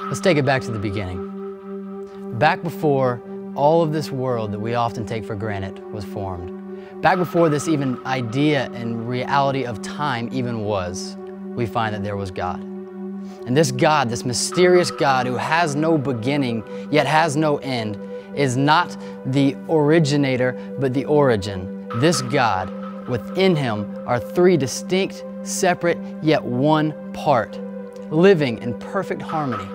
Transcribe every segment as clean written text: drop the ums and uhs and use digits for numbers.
Let's take it back to the beginning. Back before all of this world that we often take for granted was formed. Back before this even idea and reality of time even was, we find that there was God. And this God, this mysterious God who has no beginning yet has no end, is not the originator but the origin. This God, within Him are three distinct, separate, yet one part, living in perfect harmony,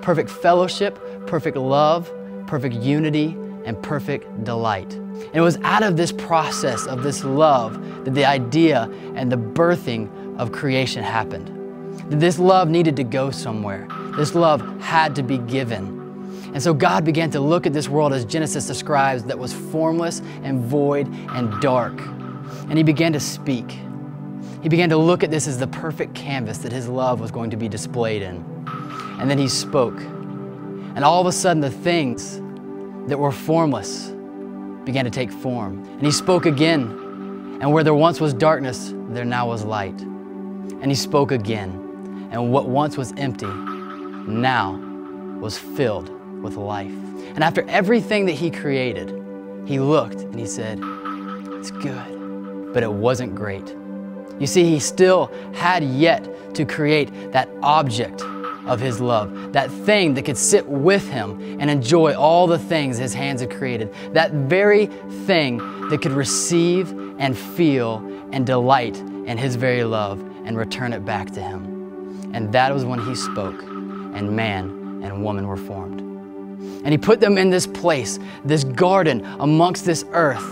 perfect fellowship, perfect love, perfect unity, and perfect delight. And it was out of this process of this love that the idea and the birthing of creation happened. That this love needed to go somewhere. This love had to be given. And so God began to look at this world as Genesis describes, that was formless and void and dark. And He began to speak. He began to look at this as the perfect canvas that His love was going to be displayed in. And then He spoke. And all of a sudden the things that were formless began to take form. And He spoke again. And where there once was darkness, there now was light. And He spoke again. And what once was empty now was filled with life. And after everything that He created, He looked and He said, "It's good," but it wasn't great. You see, He still had yet to create that object of His love, that thing that could sit with Him and enjoy all the things His hands had created, that very thing that could receive and feel and delight in His very love and return it back to Him. And that was when He spoke, and man and woman were formed. And He put them in this place, this garden amongst this earth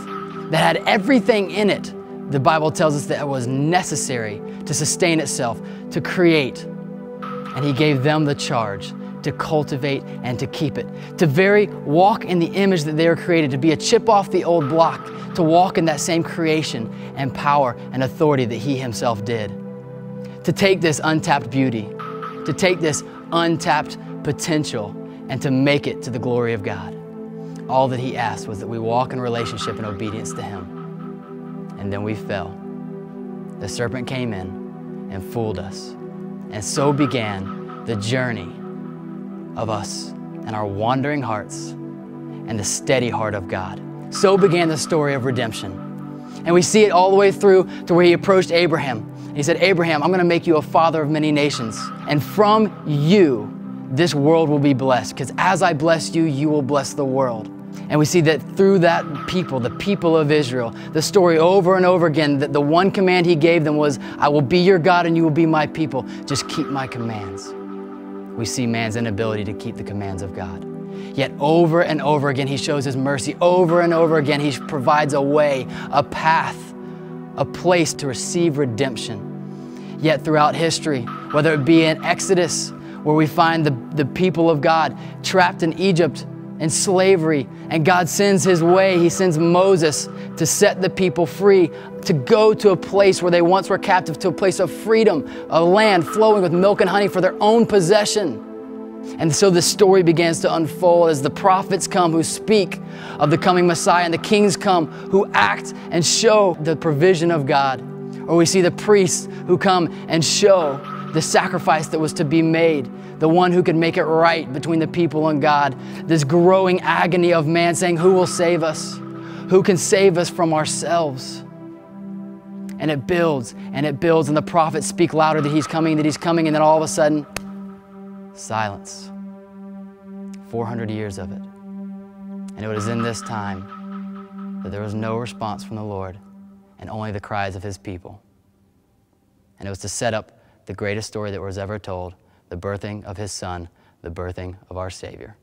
that had everything in it. The Bible tells us that it was necessary to sustain itself, to create. And He gave them the charge to cultivate and to keep it, to walk in the image that they were created, to be a chip off the old block, to walk in that same creation and power and authority that He Himself did. To take this untapped beauty, to take this untapped potential, and to make it to the glory of God. All that He asked was that we walk in relationship and obedience to Him. And then we fell. The serpent came in and fooled us. And so began the journey of us and our wandering hearts and the steady heart of God. So began the story of redemption. And we see it all the way through to where He approached Abraham. He said, "Abraham, I'm going to make you a father of many nations. And from you, this world will be blessed. Because as I bless you, you will bless the world." And we see that through that people, the people of Israel, the story over and over again, that the one command He gave them was, "I will be your God and you will be my people. Just keep my commands." We see man's inability to keep the commands of God. Yet over and over again, He shows His mercy. Over and over again, He provides a way, a path, a place to receive redemption. Yet throughout history, whether it be in Exodus, where we find the people of God trapped in Egypt in slavery, and God sends His way, He sends Moses to set the people free, to go to a place where they once were captive, to a place of freedom, a land flowing with milk and honey for their own possession. And so the story begins to unfold as the prophets come who speak of the coming Messiah, and the kings come who act and show the provision of God. Or we see the priests who come and show the sacrifice that was to be made, the one who could make it right between the people and God. This growing agony of man saying, "Who will save us? Who can save us from ourselves?" And it builds and it builds, and the prophets speak louder that He's coming, and then all of a sudden, silence. 400 years of it. And it was in this time that there was no response from the Lord, and only the cries of His people. And it was to set up the greatest story that was ever told, the birthing of His Son, the birthing of our Savior.